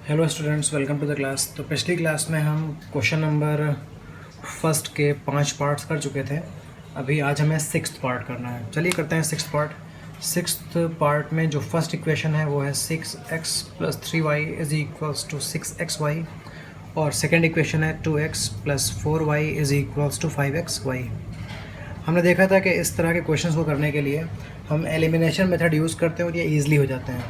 Hello students, welcome to the class. तो पिछली class में हम क्वेश्चन नंबर फर्स्ट के 5 पार्ट्स कर चुके थे। अभी आज हमें सिक्स्थ पार्ट करना है। चलिए करते हैं सिक्स्थ पार्ट। सिक्स्थ पार्ट में जो फर्स्ट इक्वेशन है वो है 6x + 3y = 6xy और सेकेंड इक्वेशन है 2x + 4y = 5xy। हमने देखा था कि इस तरह के क्वेश्चंस को करने के लिए हम एलिमिनेशन मेथड यूज़ करते हैं और ये ईजिली हो जाते हैं।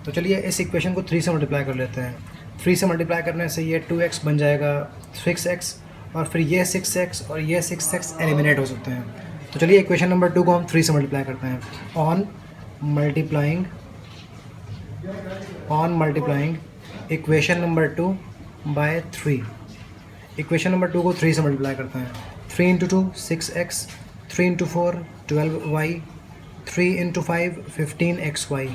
तो चलिए इस इक्वेशन को 3 से मल्टीप्लाई कर लेते हैं। 3 से मल्टीप्लाई करने से ये 2x बन जाएगा 6x और फिर ये 6x और ये 6x एलिमिनेट हो सकते हैं। तो चलिए इक्वेशन नंबर 2 को हम 3 से मल्टीप्लाई करते हैं। On multiplying equation number 2 by 3। Equation number 2 को 3 से मल्टीप्लाई करते हैं। 3 × 2 6x, 3 × 4 12y, 3 × 5 15xy।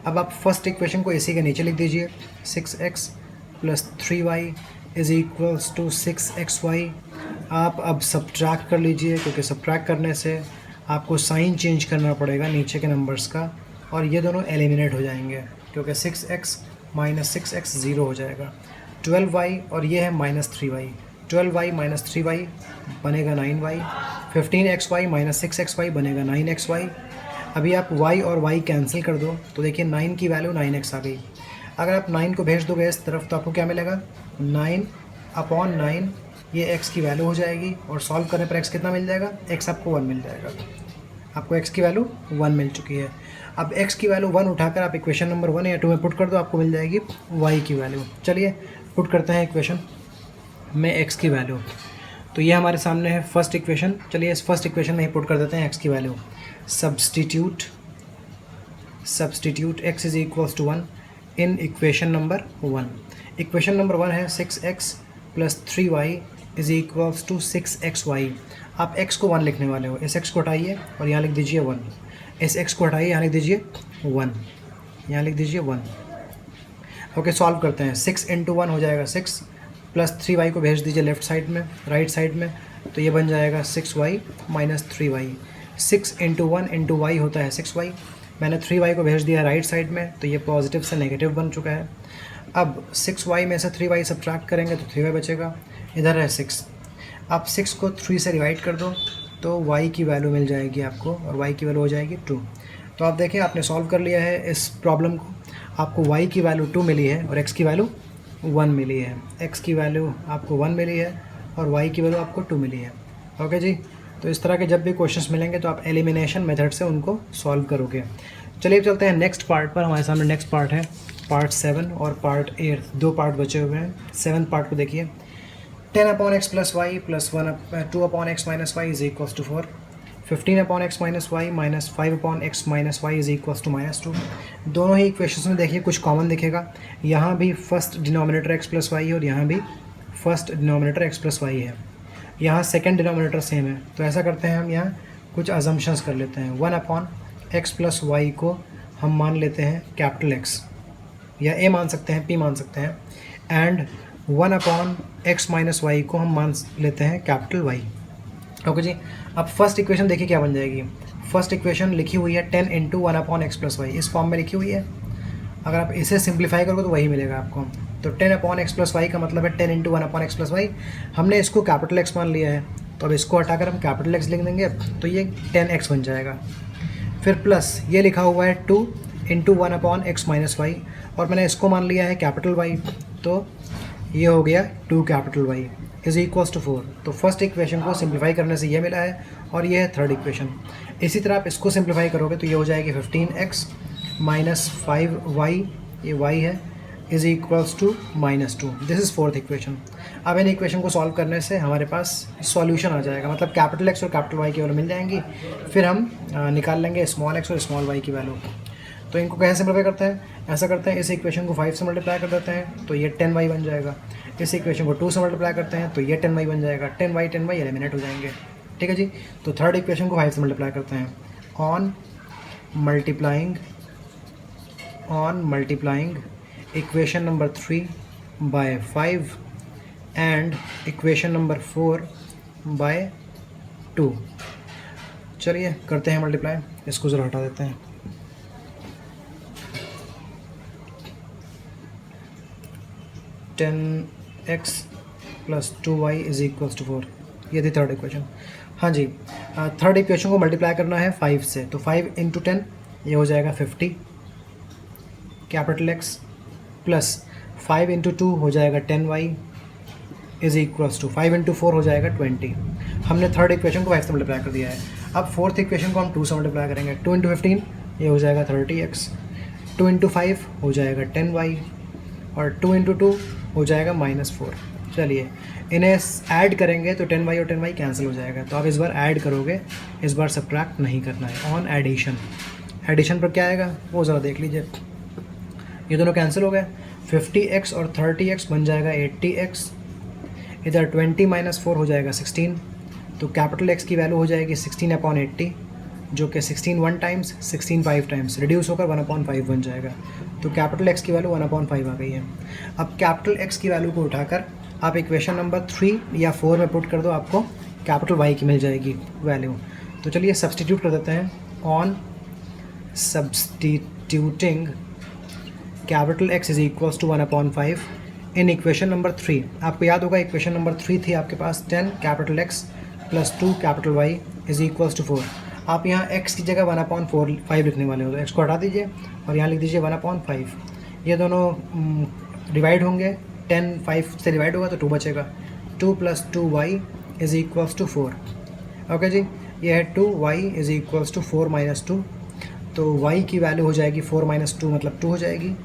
अब आप फर्स्ट इक्वेशन को इसी के नीचे लिख दीजिए। 6x + 3y = 6xy। आप अब सब्ट्रैक्ट कर लीजिए, क्योंकि सब्ट्रैक्ट करने से आपको साइन चेंज करना पड़ेगा नीचे के नंबर्स का, और ये दोनों एलिमिनेट हो जाएंगे क्योंकि 6x - 6x 0 हो जाएगा। 12y और ये है -3y। 12y - 3y बनेगा 9y। 15xy - 6xy बनेगा 9xy। अभी आप y और y कैंसिल कर दो तो देखिए 9 की वैल्यू 9x आ गई। अगर आप 9 को भेज दोगे इस तरफ तो आपको क्या मिलेगा, 9/9। ये x की वैल्यू हो जाएगी और सॉल्व करने पर x कितना मिल जाएगा, x आपको 1 मिल जाएगा। आपको x की वैल्यू 1 मिल चुकी है। अब x की वैल्यू 1 उठाकर आप इक्वेशन नंबर 1 या 2 में पुट कर दो, आपको मिल जाएगी y की वैल्यू। चलिए पुट करते हैं इक्वेशन में x की वैल्यू। तो ये हमारे सामने है फर्स्ट इक्वेशन। चलिए इस फर्स्ट इक्वेशन में ही पुट कर देते हैं x की वैल्यू। सब्सटीट्यूट x = 1 इन इक्वेशन नंबर 1। इक्वेशन नंबर 1 है 6x + 3y = 6xy। आप x को 1 लिखने वाले हो। इस x को हटाइए और यहाँ लिख दीजिए 1। इस x को हटाइए, यहाँ लिख दीजिए 1, यहाँ लिख दीजिए 1। ओके, सॉल्व करते हैं। 6 × 1 हो जाएगा 6 + 3y को भेज दीजिए लेफ्ट साइड में, राइट साइड में, तो ये बन जाएगा 6y - 3y। 6 × 1 × y होता है 6y। मैंने 3y को भेज दिया राइट साइड में, तो ये पॉजिटिव से नेगेटिव बन चुका है। अब 6y में से 3y सब्ट्रैक्ट करेंगे तो 3y बचेगा। इधर है 6। आप 6 को 3 से डिवाइड कर दो तो y की वैल्यू मिल जाएगी आपको, और y की वैल्यू हो जाएगी 2। तो आप देखें आपने सॉल्व कर लिया है इस प्रॉब्लम को। आपको y की वैल्यू 2 मिली है और x की वैल्यू 1 मिली है। x की वैल्यू आपको 1 मिली है और y की वैल्यू आपको 2 मिली है। ओके जी, तो इस तरह के जब भी क्वेश्चंस मिलेंगे तो आप एलिमिनेशन मेथड से उनको सॉल्व करोगे। चलिए चलते हैं नेक्स्ट पार्ट पर। हमारे सामने नेक्स्ट पार्ट है पार्ट 7 और पार्ट 8। 2 पार्ट बचे हुए हैं। 7th पार्ट को देखिए। 10/x + y + 2/x - y = 4। 15/x - y - 5/x - y = -2। दोनों ही इक्वेशंस में देखिए कुछ कॉमन दिखेगा। यहाँ भी फर्स्ट डिनोमिनेटर x + y है और यहाँ भी फर्स्ट डिनोमिनेटर x + y है। यहाँ सेकंड डिनोमिनेटर सेम है। तो ऐसा करते हैं, हम यहाँ कुछ अजम्पशंस कर लेते हैं। 1/x + y को हम मान लेते हैं कैपिटल X, या a मान सकते हैं, p मान सकते हैं, एंड 1/x - y को हम मान लेते हैं कैपिटल Y। ओके जी। अब फर्स्ट इक्वेशन देखिए क्या बन जाएगी। फर्स्ट इक्वेशन लिखी हुई है 10 × 1/x + y, इस फॉर्म में लिखी हुई है। अगर आप इसे सिंप्लीफाई करोगे तो वही मिलेगा आपको। तो 10/x + y का मतलब है 10 × 1/x + y। हमने इसको कैपिटल X मान लिया है, तो अब इसको हटाकर हम कैपिटल X लिख देंगे, तो ये 10x बन जाएगा। फिर प्लस ये लिखा हुआ है 2 × 1/x - y, और मैंने इसको मान लिया है कैपिटल Y, तो ये हो गया 2 कैपिटल Y = 4। तो फर्स्ट इक्वेशन को सिंप्लीफाई करने से ये मिला है, और ये है थर्ड इक्वेशन। इसी तरह आप इसको सिंप्लीफाई करोगे तो ये हो जाएगी 15x - 5y, ये y है, = -2। This is fourth equation. अब इन इक्वेशन को सॉल्व करने से हमारे पास सॉल्यूशन आ जाएगा, मतलब कैपिटल X और कैपिटल Y की वैल्यू मिल जाएंगी। फिर हम निकाल लेंगे स्मॉल x और स्मॉल y की वैल्यू। तो इनको कैसे सिंप्लीफाई करते हैं, ऐसा करते हैं, इस इक्वेशन को 5 से मल्टीप्लाई कर देते हैं तो ये 10y बन जाएगा। इस इक्वेशन को 2 से मल्टीप्लाई करते हैं तो ये 10y बन जाएगा। 10y एलिमिनेट हो जाएंगे। ठीक है जी। तो थर्ड इक्वेशन को 5 से मल्टीप्लाई करते हैं। On multiplying equation number 3 by 5 and equation number 4 by 2। चलिए करते हैं मल्टीप्लाई। इसको ज़रा हटा देते हैं। 10x plus 2y is equals to 4। ये थी थर्ड इक्वेशन। हाँ जी, थर्ड इक्वेशन को मल्टीप्लाई करना है 5 से, तो 5 इंटू 10 ये हो जाएगा 50 कैपिटल एक्स, प्लस 5 इंटू 2 हो जाएगा 10y is equals to 5 into 4 हो जाएगा 20। हमने थर्ड इक्वेशन को 5 से मल्टीप्लाई कर दिया है। अब फोर्थ इक्वेशन को हम 2 से मल्टीप्लाई करेंगे। 2 इंटू 15 ये हो जाएगा 30x, 2 इंटू 5 हो जाएगा 10y, और 2 इंटू 2 हो जाएगा -4। चलिए इन्हें ऐड करेंगे तो 10y और 10y कैंसिल हो जाएगा। तो आप इस बार ऐड करोगे, इस बार सब्ट्रैक्ट नहीं करना है। ऑन एडिशन, एडिशन पर क्या आएगा वो ज़रा देख लीजिए। ये दोनों कैंसिल हो गए, 50x और 30x बन जाएगा 80x, इधर 20 माइनस 4 हो जाएगा 16। तो कैपिटल एक्स की वैल्यू हो जाएगी 16/80, जो कि 16 1 टाइम्स, 16 5 टाइम्स, रिड्यूस होकर 1/5 बन जाएगा। तो कैपिटल एक्स की वैल्यू 1/5 आ गई है। अब कैपिटल एक्स की वैल्यू को उठाकर आप इक्वेशन नंबर 3 या 4 में पुट कर दो, आपको कैपिटल वाई की मिल जाएगी वैल्यू। तो चलिए सब्सटीट्यूट कर देते हैं। On substituting capital X is equals to 1/5 in equation number 3। आपको याद होगा इक्वेशन नंबर 3 थी आपके पास 10 capital X plus 2 capital Y is equals to 4। आप यहाँ x की जगह 1/5 लिखने वाले हो, तो x को हटा दीजिए और यहाँ लिख दीजिए 1/5। ये दोनों डिवाइड होंगे, 10 5 से डिवाइड होगा तो 2 बचेगा। 2 plus 2y is equals to 4। Okay जी, ये है 2y is equals to 4 minus 2। तो y की वैल्यू हो जाएगी 4 माइनस 2 मतलब 2 हो जाएगी।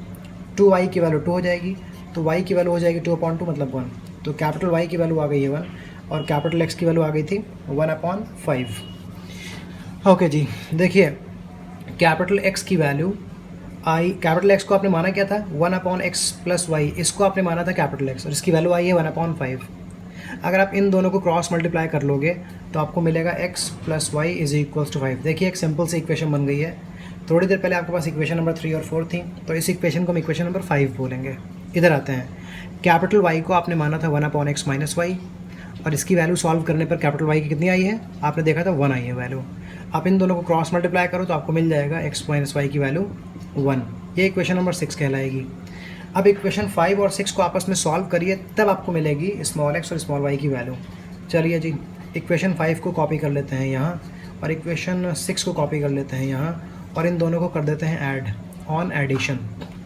2y की वैल्यू 2 हो जाएगी, तो y की वैल्यू हो जाएगी 2/2 मतलब 1। तो कैपिटल y की वैल्यू आ गई है 1 और कैपिटल x की वैल्यू आ गई थी 1/5। ओके जी, देखिए कैपिटल x की वैल्यू आई, कैपिटल x को आपने माना क्या था 1/x प्लस वाई, इसको आपने माना था कैपिटल x और इसकी वैल्यू आई है 1/5। अगर आप इन दोनों को क्रॉस मल्टीप्लाई कर लोगे तो आपको मिलेगा x plus Y is equals to 5। देखिए एक सिंपल सी इक्वेशन बन गई है। थोड़ी देर पहले आपके पास इक्वेशन नंबर 3 और 4 थी, तो इस इक्वेशन को हम इक्वेशन नंबर 5 बोलेंगे। इधर आते हैं, कैपिटल y को आपने माना था 1/x माइनस वाई, और इसकी वैल्यू सॉल्व करने पर कैपिटल y की कितनी आई है आपने देखा था 1 आई है वैल्यू। आप इन दोनों को क्रॉस मल्टीप्लाई करो तो आपको मिल जाएगा x माइनस वाई की वैल्यू 1। ये इक्वेशन नंबर 6 कहलाएगी। अब इक्वेशन 5 और 6 को आपस में सॉल्व करिए, तब आपको मिलेगी स्मॉल x और स्मॉल y की वैल्यू। चलिए जी, इक्वेशन 5 को कॉपी कर लेते हैं यहाँ, और इक्वेशन 6 को कॉपी कर लेते हैं यहाँ, और इन दोनों को कर देते हैं ऐड। ऑन एडिशन,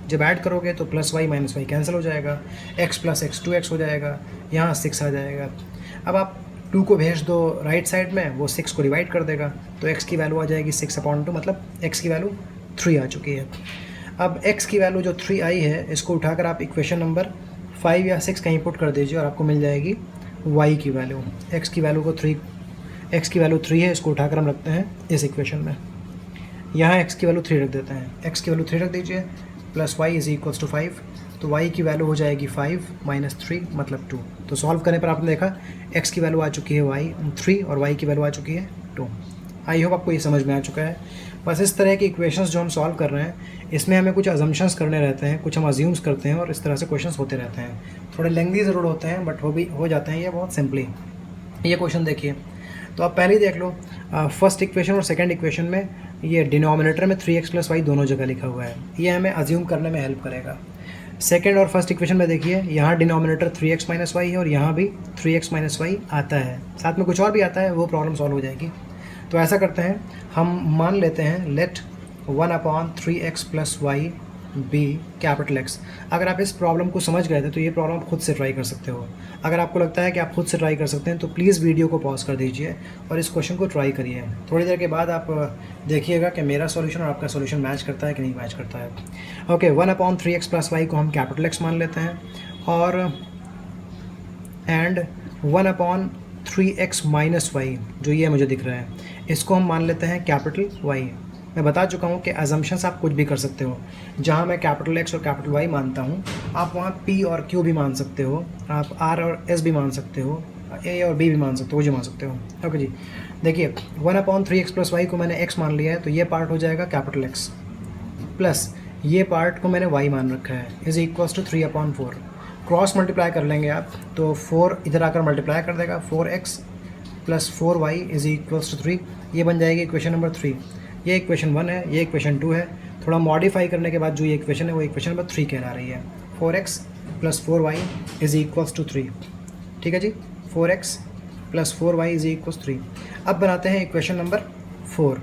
जब ऐड करोगे तो plus Y minus Y cancel हो जाएगा, x प्लस x 2x हो जाएगा, यहाँ 6 आ जाएगा। अब आप 2 को भेज दो राइट साइड में, वो 6 को डिवाइड कर देगा, तो x की वैल्यू आ जाएगी 6/2 मतलब x की वैल्यू 3 आ चुकी है। अब x की वैल्यू जो 3 आई है, इसको उठाकर आप इक्वेशन नंबर 5 या 6 कहीं पुट कर दीजिए और आपको मिल जाएगी y की वैल्यू। x की वैल्यू को 3 है, इसको उठाकर हम रखते हैं इस इक्वेशन में। यहाँ x की वैल्यू 3 रख देते हैं, x की वैल्यू 3 रख दीजिए, plus y is equals to 5। तो y की वैल्यू हो जाएगी 5 माइनस 3 मतलब 2। तो सॉल्व करने पर आपने देखा x की वैल्यू आ चुकी है 3 और y की वैल्यू आ चुकी है 2। आई होप आपको ये समझ में आ चुका है। बस इस तरह के इक्वेशंस जो हम सॉल्व कर रहे हैं, इसमें हमें कुछ अजम्पशंस करने रहते हैं, कुछ हम अज्यूम्स करते हैं, और इस तरह से क्वेश्चंस होते रहते हैं। थोड़े लेंथी ज़रूर होते हैं बट हो जाते हैं ये बहुत सिंपली। ये क्वेश्चन देखिए, तो आप पहले ही देख लो, फर्स्ट इक्वेशन और सेकंड इक्वेशन में ये डिनोमिनेटर में 3x प्लस वाई दोनों जगह लिखा हुआ है, ये हमें अज्यूम करने में हेल्प करेगा। सेकंड और फर्स्ट इक्वेशन में देखिए, यहाँ डिनोमिनेटर 3x माइनस वाई है और यहाँ भी 3x माइनस वाई आता है, साथ में कुछ और भी आता है, वो प्रॉब्लम सॉल्व हो जाएगी। तो ऐसा करते हैं, हम मान लेते हैं let 1/3x plus Y be capital X. अगर आप इस प्रॉब्लम को समझ गए थे तो ये प्रॉब्लम खुद से ट्राई कर सकते हो। अगर आपको लगता है कि आप खुद से ट्राई कर सकते हैं तो प्लीज़ वीडियो को पॉज कर दीजिए और इस क्वेश्चन को ट्राई करिए। थोड़ी देर के बाद आप देखिएगा कि मेरा सॉल्यूशन और आपका सॉल्यूशन मैच करता है कि नहीं मैच करता है। ओके, 1/3x प्लस वाई को हम कैपिटल एक्स मान लेते हैं, और एंड 1/3x माइनस वाई जो ये मुझे दिख रहा है, इसको हम मान लेते हैं कैपिटल वाई। मैं बता चुका हूँ कि अजम्पशंस आप कुछ भी कर सकते हो। जहाँ मैं कैपिटल एक्स और कैपिटल वाई मानता हूँ, आप वहाँ पी और क्यू भी मान सकते हो, आप आर और एस भी मान सकते हो, ए और बी भी मान सकते हो, जो मान सकते हो। ओके जी, देखिए 1/3x प्लस वाई को मैंने एक्स मान लिया है, तो ये पार्ट हो जाएगा कैपिटल एक्स, प्लस ये पार्ट को मैंने वाई मान रखा है, is equals to 3/4। Cross multiply कर लेंगे आप, तो 4 इधर आकर मल्टीप्लाई कर देगा, 4x plus 4y is equals to 3। ये बन जाएगी इक्वेशन नंबर 3। ये इक्वेशन 1 है, ये इक्वेशन 2 है। थोड़ा मॉडिफाई करने के बाद जो ये इक्वेशन है वो इक्वेशन नंबर 3 कहला रही है। 4x plus 4y is equals to 3। ठीक है जी, 4x plus 4y is equals 3। अब बनाते हैं इक्वेशन नंबर 4।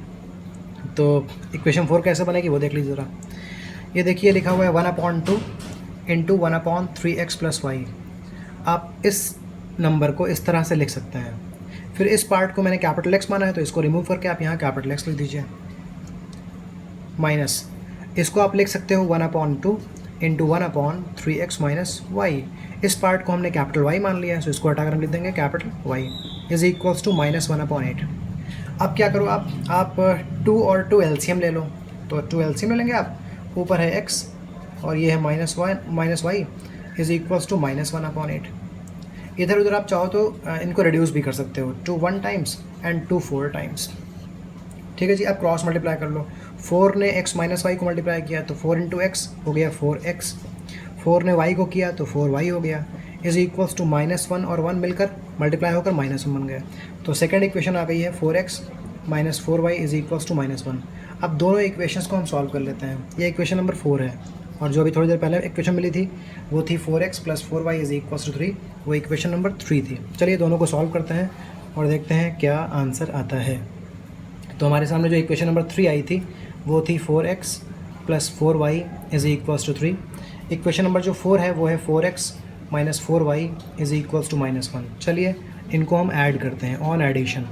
तो इक्वेशन 4 कैसे बनेगी वो देख लीजिए ज़रा। ये देखिए लिखा हुआ है 1/2 इंटू 1/3x प्लस वाई। आप इस नंबर को इस तरह से लिख सकते हैं। फिर इस पार्ट को मैंने कैपिटल एक्स माना है तो इसको रिमूव करके आप यहाँ कैपिटल एक्स लिख दीजिए, माइनस इसको आप लिख सकते हो 1/2 इंटू 1/3x माइनस वाई। इस पार्ट को हमने कैपिटल वाई मान लिया है तो इसको हटाकर हम लिख देंगे capital Y is equals to -1/8। अब क्या करो आप 2 और 2 एलसीएम ले लो। तो 2 एलसीएम ले लेंगे आप, ऊपर है x और ये है minus Y is equals to -1/8। इधर उधर आप चाहो तो इनको रिड्यूस भी कर सकते हो, 2 1 टाइम्स एंड 2 4 टाइम्स। ठीक है जी, अब क्रॉस मल्टीप्लाई कर लो। 4 ने x माइनस वाई को मल्टीप्लाई किया तो 4 इंटू एक्स हो गया 4x, 4 ने y को किया तो 4y हो गया इज इक्वल्स टू -1 और 1 मिलकर मल्टीप्लाई होकर -1 बन गया। तो सेकंड इक्वेशन आ गई है 4x minus 4y is equals to -1। अब दोनों इक्वेशंस को हम सॉल्व कर लेते हैं। ये इक्वेशन नंबर 4 है और जो अभी थोड़ी देर पहले इक्वेशन मिली थी वो थी 4x plus 4y is equals to 3, वो इक्वेशन नंबर 3 थी। चलिए दोनों को सॉल्व करते हैं और देखते हैं क्या आंसर आता है। तो हमारे सामने जो इक्वेशन नंबर 3 आई थी वो थी 4x plus 4y is equals to 3। Equation number जो 4 है वो है 4x minus 4y is equals to -1। चलिए इनको हम ऐड करते हैं ऑन एडिशन।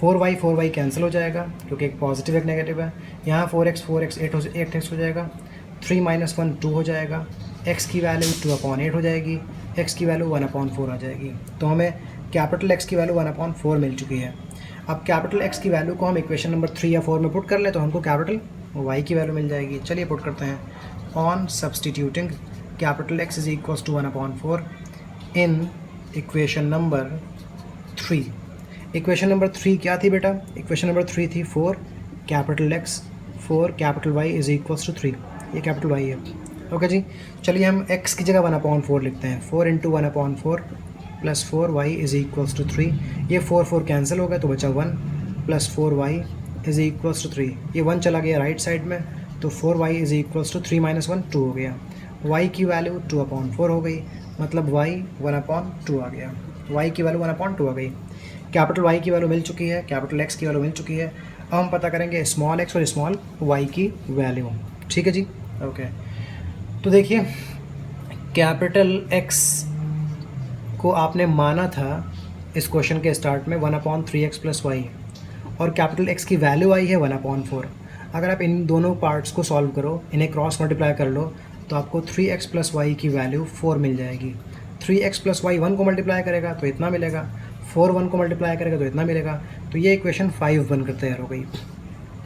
4y कैंसिल हो जाएगा क्योंकि एक पॉजिटिव एक नेगेटिव है। यहाँ 4x 8x हो जाएगा, 3 - 1 2 हो जाएगा, x की वैल्यू 2/8 हो जाएगी, x की वैल्यू 1/4 आ जाएगी। तो हमें कैपिटल x की वैल्यू 1/4 मिल चुकी है। अब कैपिटल x की वैल्यू को हम इक्वेशन नंबर 3 या 4 में पुट कर लें तो हमको कैपिटल y की वैल्यू मिल जाएगी। चलिए पुट करते हैं। On substituting capital x is equals to 1/4 in equation number 3। Equation number 3 क्या थी बेटा? इक्वेशन नंबर 3 थी 4 capital x 4 capital y is equals to 3। ये कैपिटल y है। ओके जी, चलिए हम x की जगह 1/4 लिखते हैं। 4 into 1/4 plus 4y is equals to 3। ये 4 कैंसिल हो गया तो बचा 1 plus 4y is equals to 3। ये 1 चला गया राइट साइड में तो 4y इज इक्वल्स टू 3 - 1 2 हो गया। y की वैल्यू 2/4 हो गई, मतलब y 1/2 आ गया। y की वैल्यू 1/2 आ गई। कैपिटल y की वैल्यू मिल चुकी है, कैपिटल x की वैल्यू मिल चुकी है। अब हम पता करेंगे स्मॉल x और स्मॉल y की वैल्यू। ठीक है जी, ओके। तो देखिए कैपिटल x को आपने माना था इस क्वेश्चन के स्टार्ट में 1/3x प्लस वाई और कैपिटल x की वैल्यू आई है 1/4। अगर आप इन दोनों पार्ट्स को सॉल्व करो, इन्हें क्रॉस मल्टीप्लाई कर लो तो आपको 3x प्लस वाई की वैल्यू 4 मिल जाएगी। 3x प्लस वाई 1 को मल्टीप्लाई करेगा तो इतना मिलेगा, 4 1 को मल्टीप्लाई करेगा तो इतना मिलेगा। तो ये इक्वेशन 5 बनकर तैयार हो गई।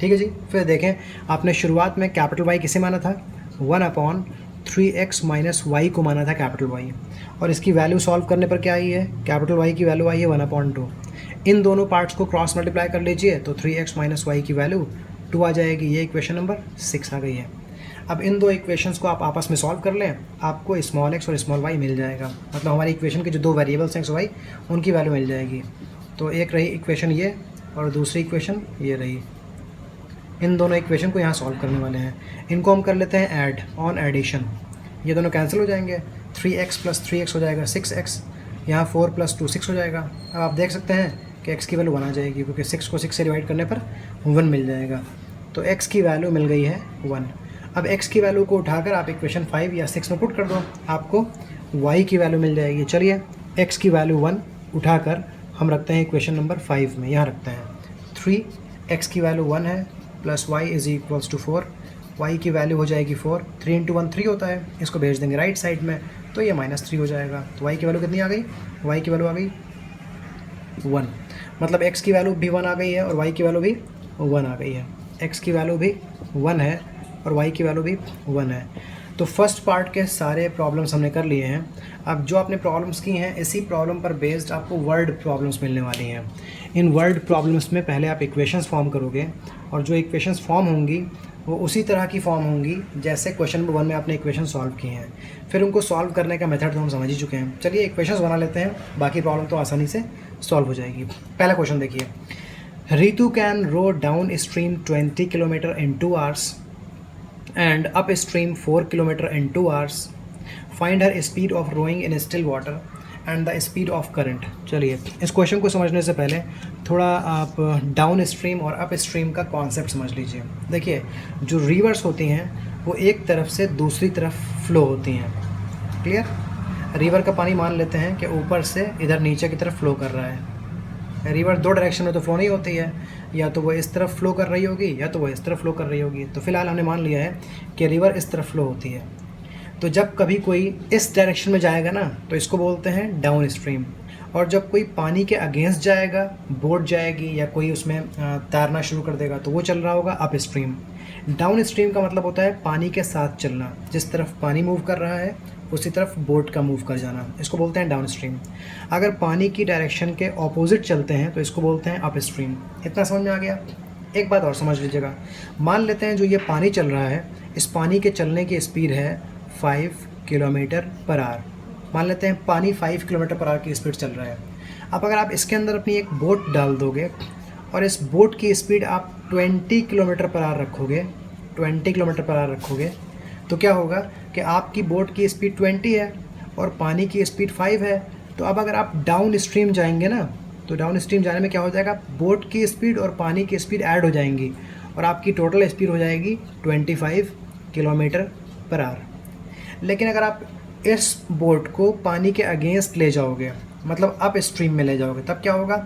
ठीक है जी, फिर देखें आपने शुरुआत में कैपिटल वाई किसे माना था? 1/3x माइनस वाई को माना था कैपिटल वाई, और इसकी वैल्यू सॉल्व करने पर क्या आई है? कैपिटल वाई की वैल्यू आई है 1/2। इन दोनों पार्ट्स को क्रॉस मल्टीप्लाई कर लीजिए तो 3x माइनस वाई की वैल्यू 2 आ जाएगी। ये इक्वेशन नंबर 6 आ गई है। अब इन दो इक्वेशंस को आप आपस में सॉल्व कर लें, आपको स्मॉल x और स्मॉल y मिल जाएगा। मतलब हमारी इक्वेशन के जो दो वेरिएबल्स हैं x y, उनकी वैल्यू मिल जाएगी। तो एक रही इक्वेशन ये और दूसरी इक्वेशन ये रही। इन दोनों इक्वेशन को यहाँ सॉल्व करने वाले हैं। इनको हम कर लेते हैं ऐड ऑन एडिशन। ये दोनों कैंसिल हो जाएंगे, 3x प्लस 3x हो जाएगा 6x, यहाँ 4 + 2 6 हो जाएगा। अब आप देख सकते हैं कि x की वैल्यू 1 आ जाएगी क्योंकि 6 को 6 से डिवाइड करने पर 1 मिल जाएगा। तो x की वैल्यू मिल गई है 1। अब x की वैल्यू को उठाकर आप इक्वेशन 5 या 6 में पुट कर दो, आपको y की वैल्यू मिल जाएगी। चलिए x की वैल्यू 1 उठाकर हम रखते हैं इक्वेशन नंबर 5 में, यहाँ रखते हैं 3, x की वैल्यू 1 है plus y is equals to 4, y की वैल्यू हो जाएगी 4, 3 इंटू 1 3 होता है, इसको भेज देंगे राइट साइड में तो ये -3 हो जाएगा। तो y की वैल्यू कितनी आ गई? y की वैल्यू आ गई 1। मतलब x की वैल्यू भी 1 आ गई है और y की वैल्यू भी 1 आ गई है। x की वैल्यू भी 1 है और y की वैल्यू भी 1 है। तो फर्स्ट पार्ट के सारे प्रॉब्लम्स हमने कर लिए हैं। अब जो आपने प्रॉब्लम्स की हैं, इसी प्रॉब्लम पर बेस्ड आपको वर्ड प्रॉब्लम्स मिलने वाली हैं। इन वर्ड प्रॉब्लम्स में पहले आप इक्वेशंस फॉर्म करोगे और जो इक्वेशंस फॉर्म होंगी वो उसी तरह की फॉर्म होंगी जैसे क्वेश्चन नंबर 1 में आपने इक्वेशन सॉल्व किए हैं। फिर उनको सॉल्व करने का मेथड तो हम समझ ही चुके हैं। चलिए इक्वेशंस बना लेते हैं, बाकी प्रॉब्लम तो आसानी से सॉल्व हो जाएगी। पहला क्वेश्चन देखिए, Ritu can row downstream 20 kilometre in 2 hours and upstream 4 kilometer in 2 hours. Find her speed of rowing in still water and the speed of current. चलिए इस क्वेश्चन को समझने से पहले थोड़ा आप डाउन स्ट्रीम और अप स्ट्रीम का कॉन्सेप्ट समझ लीजिए। देखिए जो रिवर्स होती हैं वो एक तरफ से दूसरी तरफ फ्लो होती हैं। क्लियर? रिवर का पानी मान लेते हैं कि ऊपर से इधर नीचे की तरफ फ्लो कर रहा है। रिवर दो डायरेक्शन में तो फ्लो नहीं होती है, या तो वो इस तरफ फ्लो कर रही होगी या तो वो इस तरफ फ्लो कर रही होगी। तो फिलहाल हमने मान लिया है कि रिवर इस तरफ फ्लो होती है। तो जब कभी कोई इस डायरेक्शन में जाएगा ना तो इसको बोलते हैं डाउन स्ट्रीम, और जब कोई पानी के अगेंस्ट जाएगा, बोट जाएगी या कोई उसमें तैरना शुरू कर देगा तो वो चल रहा होगा अप स्ट्रीम। डाउन स्ट्रीम का मतलब होता है पानी के साथ चलना, जिस तरफ पानी मूव कर रहा है उसी तरफ बोट का मूव कर जाना, इसको बोलते हैं डाउन स्ट्रीम। अगर पानी की डायरेक्शन के ऑपोजिट चलते हैं तो इसको बोलते हैं अप स्ट्रीम। इतना समझ में आ गया? एक बात और समझ लीजिएगा, मान लेते हैं जो ये पानी चल रहा है, इस पानी के चलने की स्पीड है 5 किलोमीटर पर आवर। मान लेते हैं पानी 5 किलोमीटर पर आवर की स्पीड चल रहा है। अब अगर आप इसके अंदर अपनी एक बोट डाल दोगे और इस बोट की स्पीड आप 20 किलोमीटर पर आवर रखोगे, 20 किलोमीटर पर आवर रखोगे, तो क्या होगा कि आपकी बोट की स्पीड 20 है और पानी की स्पीड 5 है। तो अब अगर आप डाउन स्ट्रीम जाएंगे ना, तो डाउन स्ट्रीम जाने में क्या हो जाएगा, बोट की स्पीड और पानी की स्पीड ऐड हो जाएंगी और आपकी टोटल स्पीड हो जाएगी 25 किलोमीटर पर आवर। लेकिन अगर आप इस बोट को पानी के अगेंस्ट ले जाओगे, मतलब अप स्ट्रीम में ले जाओगे, तब क्या होगा,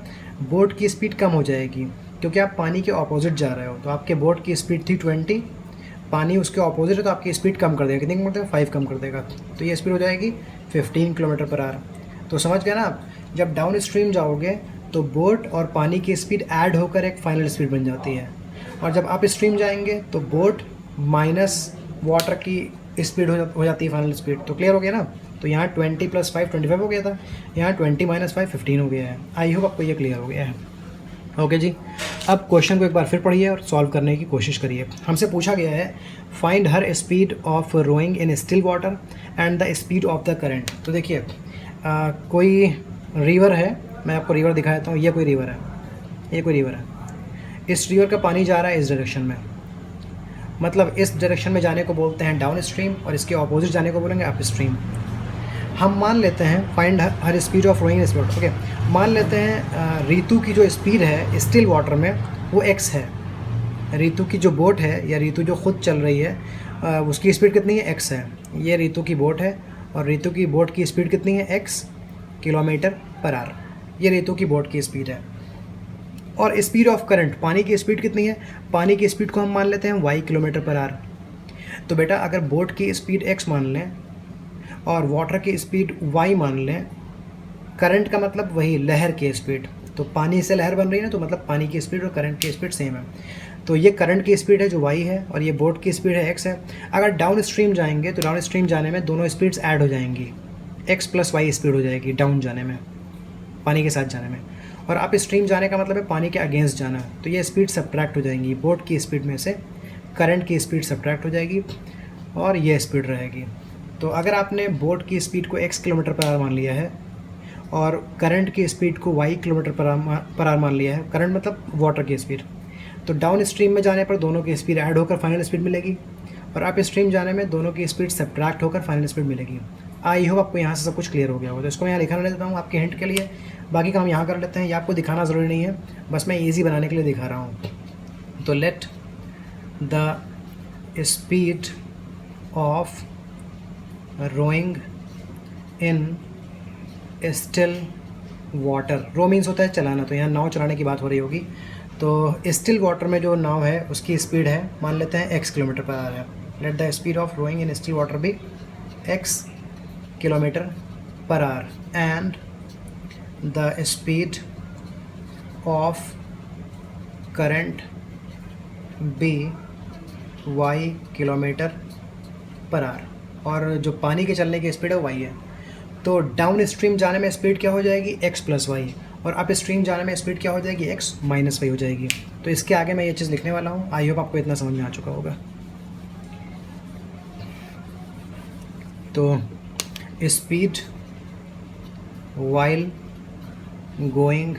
बोट की स्पीड कम हो जाएगी क्योंकि आप पानी के ऑपोजिट जा रहे हो। तो आपके बोट की स्पीड थी 20, पानी उसके ऑपोजिट है तो आपकी स्पीड कम कर देगा। कितनी कम कर देगा? 5 कम कर देगा। तो ये स्पीड हो जाएगी 15 किलोमीटर पर आवर। तो समझ गए ना आप, जब डाउन स्ट्रीम जाओगे तो बोट और पानी की स्पीड ऐड होकर एक फाइनल स्पीड बन जाती है, और जब अप स्ट्रीम जाएंगे तो बोट माइनस वाटर की स्पीड हो जाती है फाइनल स्पीड। तो क्लियर हो गया ना? तो यहाँ 20 + 5 25 हो गया था, यहाँ 20 - 5 15 हो गया है। आई होप आपको ये क्लियर हो गया है। ओके जी, अब क्वेश्चन को एक बार फिर पढ़िए और सॉल्व करने की कोशिश करिए। हमसे पूछा गया है find her speed of rowing in still water and the speed of the current. तो देखिए कोई रिवर है, मैं आपको रिवर दिखा देता हूँ। ये कोई रिवर है, ये कोई रिवर है। इस रिवर का पानी जा रहा है इस डायरेक्शन में, मतलब इस डायरेक्शन में जाने को बोलते हैं डाउन स्ट्रीम और इसके ऑपोजिट जाने को बोलेंगे अप स्ट्रीम। हम मान लेते हैं find her speed of rowing speed. Okay, मान लेते हैं रीतू की जो स्पीड है स्टिल वाटर में वो x है। रीतू की जो बोट है या रीतू जो खुद चल रही है उसकी स्पीड कितनी है? x है। ये रीतू की बोट है और रीतू की बोट की स्पीड कितनी है? x kilometre per our. ये रीतू की बोट की स्पीड है। और स्पीड ऑफ करंट, पानी की स्पीड कितनी है? पानी की स्पीड को हम मान लेते हैं y किलोमीटर पर आवर। तो बेटा अगर बोट की स्पीड x मान लें और वाटर की स्पीड y मान लें, करंट का मतलब वही लहर की स्पीड, तो पानी से लहर बन रही है ना, तो मतलब पानी की स्पीड और करंट की स्पीड सेम है। तो ये करंट की स्पीड है जो y है और ये बोट की स्पीड है x है। अगर डाउन स्ट्रीम जाएंगे तो डाउन स्ट्रीम जाने में दोनों स्पीड्स ऐड हो जाएंगी, x + y स्पीड हो जाएगी डाउन जाने में, पानी के साथ जाने में। और अप स्ट्रीम जाने का मतलब है पानी के अगेंस्ट जाना, तो ये स्पीड सब्ट्रैक्ट हो जाएंगी। बोट की स्पीड में से करंट की स्पीड सब्ट्रैक्ट हो जाएगी और ये स्पीड रहेगी। तो अगर आपने बोट की स्पीड को x किलोमीटर पर आवर मान लिया है और करंट की स्पीड को y किलोमीटर पर आवर मान लिया है, करंट मतलब वाटर की स्पीड, तो डाउन स्ट्रीम में जाने पर दोनों की स्पीड ऐड होकर फाइनल स्पीड मिलेगी और अप स्ट्रीम जाने में दोनों की स्पीड सब्ट्रैक्ट होकर फाइनल स्पीड मिलेगी। आई होप आपको यहाँ से सब कुछ क्लियर हो गया होगा। तो इसको मैं यहाँ लिखा लेता हूँ आपके हिंट के लिए, बाकी काम यहाँ कर लेते हैं। ये आपको दिखाना ज़रूरी नहीं है, बस मैं ईजी बनाने के लिए दिखा रहा हूँ। तो let the speed of rowing in still water, row means होता है चलाना, तो यहाँ नाव चलाने की बात हो रही होगी। तो स्टिल वाटर में जो नाव है उसकी स्पीड है, मान लेते हैं x किलोमीटर पर आवर है। Let the speed of rowing in still water be x kilometre per hour and the speed of current be y kilometre per hour, और जो पानी के चलने की स्पीड है y है। तो डाउन स्ट्रीम जाने में स्पीड क्या हो जाएगी? x + y, और अप स्ट्रीम जाने में स्पीड क्या हो जाएगी? x - y हो जाएगी। तो इसके आगे मैं ये चीज़ लिखने वाला हूँ। आई होप आपको इतना समझ में आ चुका होगा। तो speed while going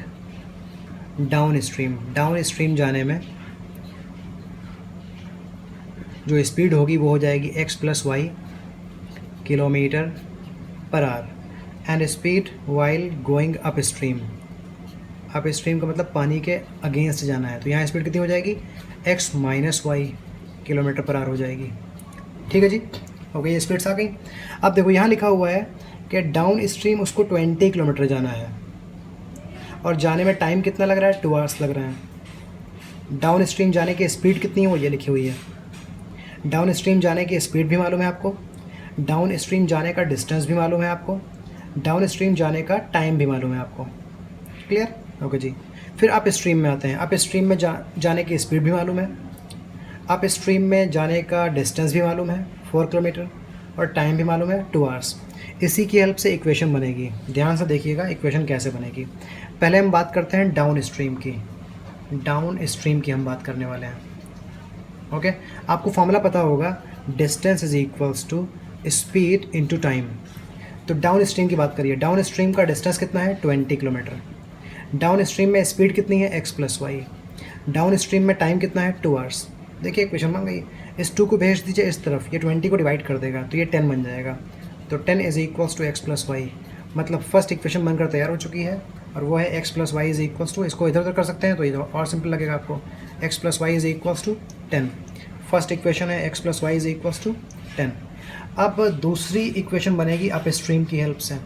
down stream जाने में जो स्पीड होगी वो हो जाएगी x + y kilometre per hour and speed while going up stream. Up stream का मतलब पानी के अगेंस्ट जाना है, तो यहाँ स्पीड कितनी हो जाएगी, x minus Y kilometre per hour हो जाएगी। ठीक है जी, ओके, ये स्पीड्स आ गई। अब देखो यहाँ लिखा हुआ है कि डाउन स्ट्रीम उसको 20 किलोमीटर जाना है और जाने में टाइम कितना लग रहा है, 2 आवर्स लग रहे हैं। डाउन स्ट्रीम जाने की स्पीड कितनी है वो ये लिखी हुई है। डाउन स्ट्रीम जाने की स्पीड भी मालूम है आपको, डाउन स्ट्रीम जाने का डिस्टेंस भी मालूम है आपको, डाउन स्ट्रीम जाने का टाइम भी मालूम है आपको। क्लियर, ओके जी। फिर अप स्ट्रीम में आते हैं। अप स्ट्रीम में जाने की स्पीड भी मालूम है, अप स्ट्रीम में जाने का डिस्टेंस भी मालूम है 4 किलोमीटर और टाइम भी मालूम है 2 आवर्स। इसी की हेल्प से इक्वेशन बनेगी। ध्यान से देखिएगा इक्वेशन कैसे बनेगी। पहले हम बात करते हैं डाउन स्ट्रीम की। डाउन स्ट्रीम की हम बात करने वाले हैं। ओके, आपको फॉर्मूला पता होगा, distance is equals to speed into time. तो डाउन स्ट्रीम की बात करिए। डाउन स्ट्रीम का डिस्टेंस कितना है, 20 किलोमीटर। डाउन स्ट्रीम में स्पीड कितनी है, x plus Y. Downstream में टाइम कितना है, 2 आवर्स। देखिए इक्वेशन बन गई। इस 2 को भेज दीजिए इस तरफ, ये 20 को डिवाइड कर देगा तो ये 10 बन जाएगा। तो 10 is equals to X plus Y. मतलब फर्स्ट इक्वेशन बनकर तैयार हो चुकी है और वो है x plus Y is equals to, इसको इधर उधर कर सकते हैं तो इधर और सिंपल लगेगा आपको, x plus Y is equals to 10। First equation है x plus Y is equals to 10। अब दूसरी इक्वेशन बनेगी अप स्ट्रीम की हेल्प से।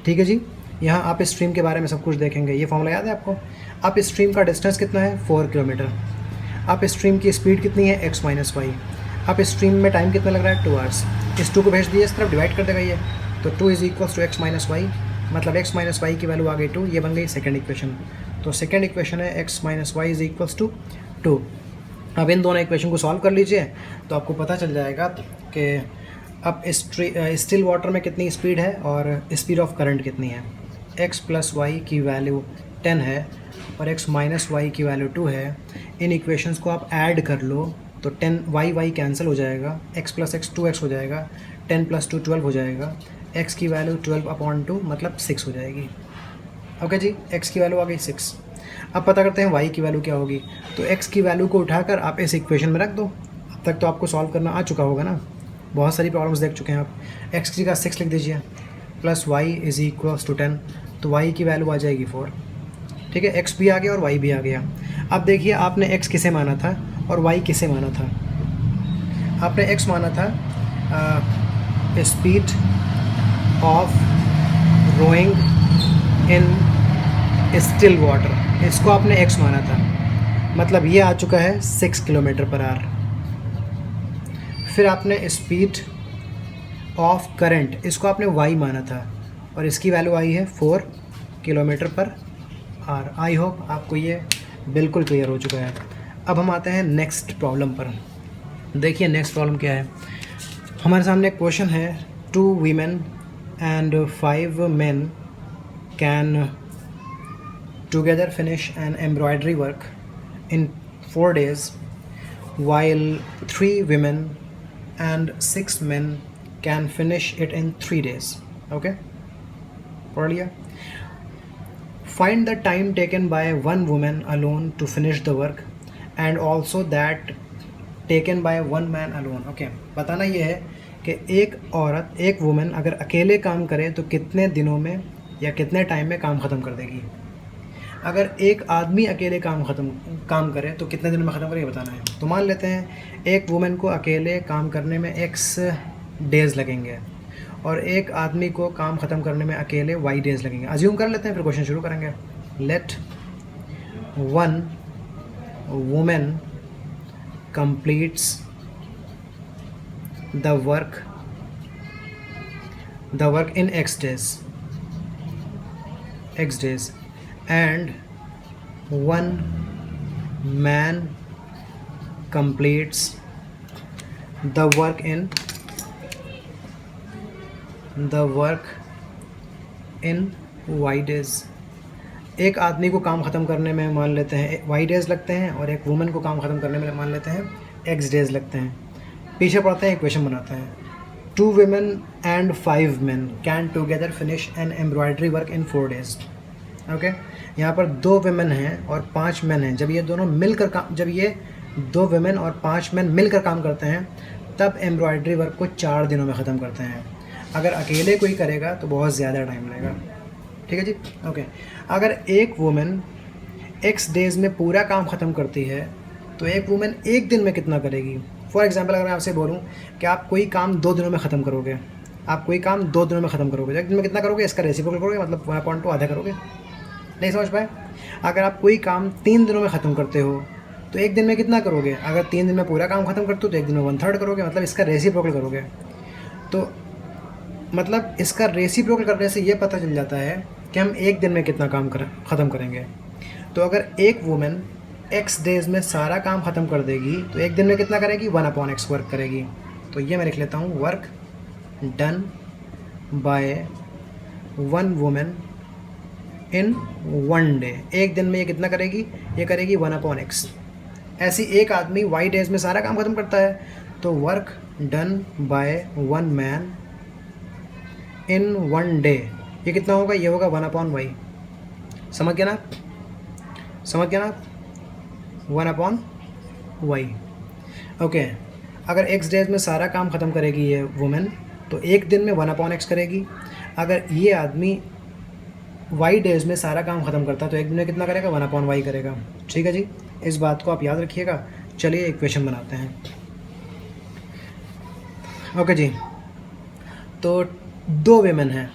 ठीक है जी, यहाँ अप स्ट्रीम के बारे में सब कुछ देखेंगे। ये फॉर्मूला याद है आपको। अप स्ट्रीम का डिस्टेंस कितना है, 4 किलोमीटर। अप स्ट्रीम की स्पीड कितनी है, x minus Y. Upstream में टाइम कितना लग रहा है, 2 आवर्स। इस 2 को भेज दिए इस तरफ, डिवाइड कर देगा ये, तो 2 is equals to X minus Y. मतलब x माइनस वाई की वैल्यू आ गई 2, ये बन गई सेकेंड इक्वेशन। तो सेकेंड इक्वेशन है x minus Y is equals to 2। अब इन दोनों इक्वेशन को सॉल्व कर लीजिए तो आपको पता चल जाएगा कि अब स्टिल वाटर में कितनी स्पीड है और स्पीड ऑफ करंट कितनी है। x प्लस वाई की वैल्यू 10 है और x माइनस वाई की वैल्यू 2 है। इन इक्वेशंस को आप ऐड कर लो तो 10 y कैंसिल हो जाएगा, x प्लस एक्स 2x हो जाएगा, 10 प्लस 2 12 हो जाएगा, x की वैल्यू 12/2 मतलब 6 हो जाएगी। ओके जी, x की वैल्यू आ गई 6। अब पता करते हैं y की वैल्यू क्या होगी। तो x की वैल्यू को उठाकर आप इस इक्वेशन में रख दो। अब तक तो आपको सॉल्व करना आ चुका होगा ना, बहुत सारी प्रॉब्लम्स देख चुके हैं आप। x की जगह 6 लिख दीजिए plus y is equals to 10, तो y की वैल्यू आ जाएगी 4। ठीक है, x भी आ गया और y भी आ गया। अब देखिए आपने x किसे माना था और y किसे माना था। आपने x माना था speed of rowing in still water, इसको आपने x माना था। मतलब ये आ चुका है 6 किलोमीटर पर आवर। फिर आपने स्पीड ऑफ करंट, इसको आपने y माना था और इसकी वैल्यू आई है 4 kilometre per our. I hope आपको ये बिल्कुल क्लियर हो चुका है। अब हम आते हैं नेक्स्ट प्रॉब्लम पर। देखिए नेक्स्ट प्रॉब्लम क्या है। हमारे सामने एक क्वेश्चन है, 2 women and 5 men can together finish an embroidery work in 4 days while 3 women and 6 men can finish it in 3 days. Okay, पढ़ लिया। Find the time taken by one woman alone to finish the work and also that taken by one man alone. Okay, बताना ये है कि एक औरत, एक women अगर अकेले काम करे तो कितने दिनों में या कितने टाइम में काम ख़त्म कर देगी। अगर एक आदमी अकेले काम करे तो कितने दिनों में ख़त्म करे, ये बताना है। तो मान लेते हैं एक वुमेन को अकेले काम करने में x डेज़ लगेंगे और एक आदमी को काम ख़त्म करने में अकेले y डेज़ लगेंगे। अज्यूम कर लेते हैं, फिर क्वेश्चन शुरू करेंगे। Let one women completes the work in x days and one man completes the work in y days। एक आदमी को काम ख़त्म करने में मान लेते हैं y डेज़ लगते हैं और एक वुमेन को काम ख़त्म करने में मान लेते हैं x डेज़ लगते हैं। पीछे पढ़ते हैं, इक्वेशन बनाते हैं। 2 women and 5 men can together finish an embroidery work in 4 days। Okay, यहाँ पर 2 women हैं और 5 men हैं। जब ये 2 women और 5 men मिलकर काम करते हैं तब एम्ब्रॉयडरी वर्क को 4 दिनों में ख़त्म करते हैं। अगर अकेले कोई करेगा तो बहुत ज़्यादा टाइम लगेगा। ठीक है जी, ओके। अगर एक वुमेन x डेज़ में पूरा काम ख़त्म करती है तो एक वुमेन एक दिन में कितना करेगी? फॉर एग्जांपल अगर मैं आपसे बोलूँ कि आप कोई काम 2 दिनों में ख़त्म करोगे, आप कोई काम 2 दिनों में ख़त्म करोगे, एक दिन में कितना करोगे? इसका रेसिप्रोकल करोगे, मतलब 1/2 आधा करोगे। नहीं समझ पाए? अगर आप कोई काम 3 दिनों में ख़त्म करते हो तो एक दिन में कितना करोगे? अगर 3 दिन में पूरा काम ख़त्म करते हो तो एक दिन में 1/3 करोगे, मतलब इसका रेसिप्रोकल करोगे। तो मतलब इसका रेसिप्रोकल करने से ये पता चल जाता है कि हम एक दिन में कितना काम ख़त्म करेंगे। तो अगर एक वुमेन x डेज़ में सारा काम ख़त्म कर देगी तो एक दिन में कितना करेगी? 1/x वर्क करेगी। तो ये मैं लिख लेता हूँ, work done by one women in 1 day. एक दिन में ये कितना करेगी? ये करेगी 1/x। ऐसी एक आदमी y डेज़ में सारा काम ख़त्म करता है तो work done by one man in 1 day, ये कितना होगा? ये होगा 1/y। समझ गया ना? समझ गया ना? 1/y। ओके। अगर x डेज़ में सारा काम ख़त्म करेगी ये वुमेन तो एक दिन में 1/x करेगी। अगर ये आदमी y डेज़ में सारा काम ख़त्म करता है तो एक दिन में कितना करेगा? 1/y करेगा। ठीक है जी, इस बात को आप याद रखिएगा। चलिए इक्वेशन बनाते हैं। ओके जी, तो 2 वुमेन हैं।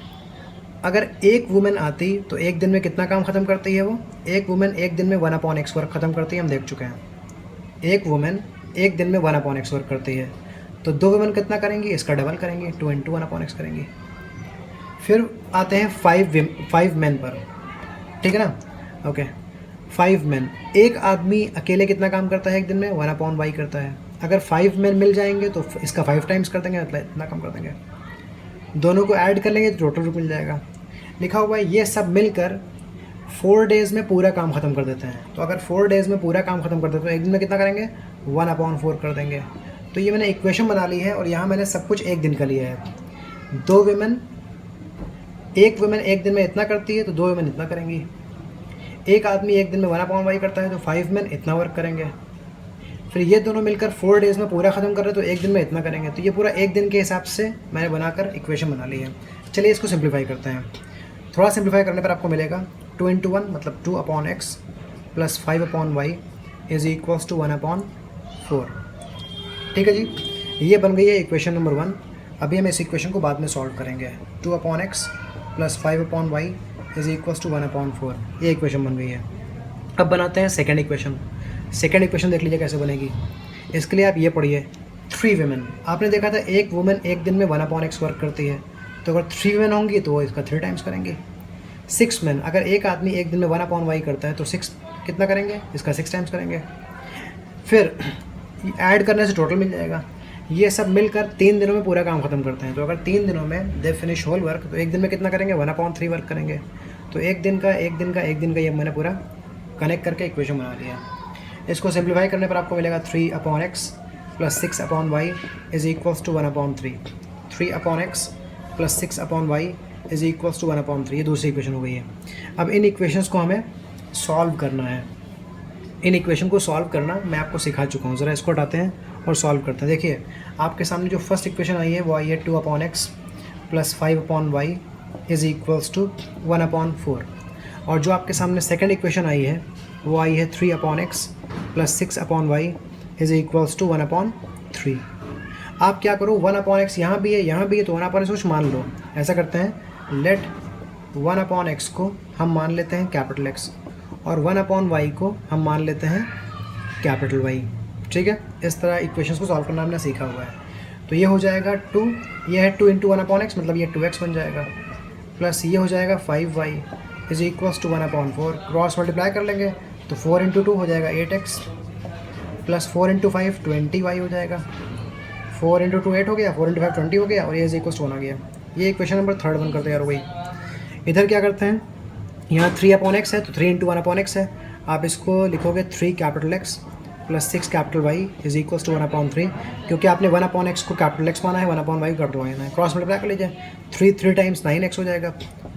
अगर एक वुमेन आती तो एक दिन में कितना काम ख़त्म करती है वो? एक वुमेन एक दिन में 1/x वर्क ख़त्म करती है, हम देख चुके हैं। एक वुमेन एक दिन में 1/x वर्क करती है तो 2 वुमेन कितना करेंगी? इसका डबल करेंगे, 2 × 1/x करेंगी। फिर आते हैं 5 मैन पर। ठीक है ना? Okay, 5 man. एक आदमी अकेले कितना काम करता है एक दिन में? 1/y करता है। अगर 5 मैन मिल जाएंगे तो इसका 5 टाइम्स कर देंगे, मतलब इतना काम कर देंगे। दोनों को ऐड कर लेंगे तो टोटल मिल जाएगा। लिखा हुआ है ये सब मिलकर 4 डेज़ में पूरा काम ख़त्म कर देते हैं। तो अगर 4 डेज़ में पूरा काम ख़त्म कर देते हैं तो एक दिन में कितना करेंगे? 1/4 कर देंगे। तो ये मैंने इक्वेशन बना ली है और यहाँ मैंने सब कुछ एक दिन का लिया है। 2 वुमेन, एक वुमेन एक दिन में इतना करती है तो 2 वुमेन इतना करेंगी। एक आदमी एक दिन में 1/y करता है तो 5 मैन इतना वर्क करेंगे। फिर ये दोनों मिलकर 4 डेज़ में पूरा ख़त्म कर रहे हैं तो एक दिन में इतना करेंगे। तो ये पूरा एक दिन के हिसाब से मैंने बनाकर इक्वेशन बना ली है। चलिए इसको सिंप्लीफाई करते हैं। थोड़ा सिंप्लीफाई करने पर आपको मिलेगा 2 × 1 मतलब 2/x plus 5/y is equals to 1/4। ठीक है जी, ये बन गई है इक्वेशन नंबर 1। अभी हम इस इक्वेशन को बाद में सॉल्व करेंगे। 2/x plus 5/y is equals to 1/4, ये इक्वेशन बन गई है। अब बनाते हैं सेकेंड इक्वेशन। सेकेंड इक्वेशन देख लीजिए कैसे बनेगी। इसके लिए आप ये पढ़िए, 3 वुमेन। आपने देखा था एक वुमेन एक दिन में 1/x वर्क करती है, तो अगर 3 वुमेन होंगी तो वो इसका 3 टाइम्स करेंगे। 6 मैन, अगर एक आदमी एक दिन में 1/y करता है तो 6 कितना करेंगे? इसका 6 टाइम्स करेंगे। फिर ऐड करने से टोटल मिल जाएगा। ये सब मिलकर 3 दिनों में पूरा काम ख़त्म करते हैं। तो अगर 3 दिनों में दे फिनिश होल वर्क तो एक दिन में कितना करेंगे? 1/3 वर्क करेंगे। तो एक दिन का ये मैंने पूरा कनेक्ट करके इक्वेशन बना लिया। इसको सिंप्लीफाई करने पर आपको मिलेगा 3/x plus 6/y is equals to 1/3। 3/x plus 6/y is equals to 1/3, ये दूसरी इक्वेशन हो गई है। अब इन इक्वेशंस को हमें सॉल्व करना है। इन इक्वेशन को सॉल्व करना मैं आपको सिखा चुका हूँ। ज़रा इसको हटाते हैं और सॉल्व करते हैं। देखिए आपके सामने जो फर्स्ट इक्वेशन आई है वो आई है 2/x plus 5/y is equals to 1/4। और जो आपके सामने सेकेंड इक्वेशन आई है वो आई है 3/x plus 6/y is equals to 1/3। आप क्या करो, 1/x यहाँ भी है तो 1/x कुछ मान लो। ऐसा करते हैं, लेट 1/x को हम मान लेते हैं कैपिटल X और 1/y को हम मान लेते हैं कैपिटल Y। ठीक है, इस तरह इक्वेशंस को सॉल्व करना हमने सीखा हुआ है। तो ये हो जाएगा 2, ये है 2 × 1/x मतलब ये 2x बन जाएगा, प्लस ये हो जाएगा 5y is equals to 1/4। Cross multiply कर लेंगे तो 4 × 2 हो जाएगा 8x प्लस 4 × 5 20y हो जाएगा। 4 × 2 8 हो गया, 4 × 5 20 हो गया और ये इज इक्वल्स टू 1 आ गया। ये इक्वेशन नंबर 3 बनकर तैयार हो गई। इधर क्या करते हैं, यहाँ 3/x है तो 3 × 1/x है। आप इसको लिखोगे 3 capital X plus 6 capital Y is equals to 1/3, क्योंकि आपने 1/x को कैपिटल X माना है, 1/y को कैपिटल Y माना है। क्रॉस मल्टीप्लाई कर लीजिए, 3 टाइम्स 9x हो जाएगा,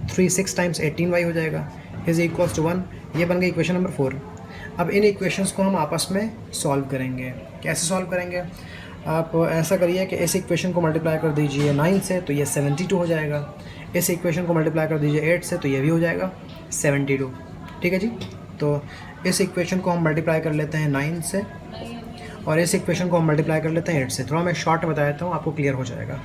3 6 टाइम्स 18y हो जाएगा इज इक्वल्स टू 1। ये बन गई इक्वेशन नंबर 4। अब इन इक्वेशंस को हम आपस में सॉल्व करेंगे। कैसे सॉल्व करेंगे? आप ऐसा करिए कि इस इक्वेशन को मल्टीप्लाई कर दीजिए 9 से तो ये 72 हो जाएगा, इस इक्वेशन को मल्टीप्लाई कर दीजिए 8 से तो ये भी हो जाएगा 72। ठीक है जी। तो इस इक्वेशन को हम मल्टीप्लाई कर लेते हैं 9 से और इस इक्वेशन को हम मल्टीप्लाई कर लेते हैं 8 से। थोड़ा मैं शॉर्ट बता देता हूँ, आपको क्लियर हो जाएगा।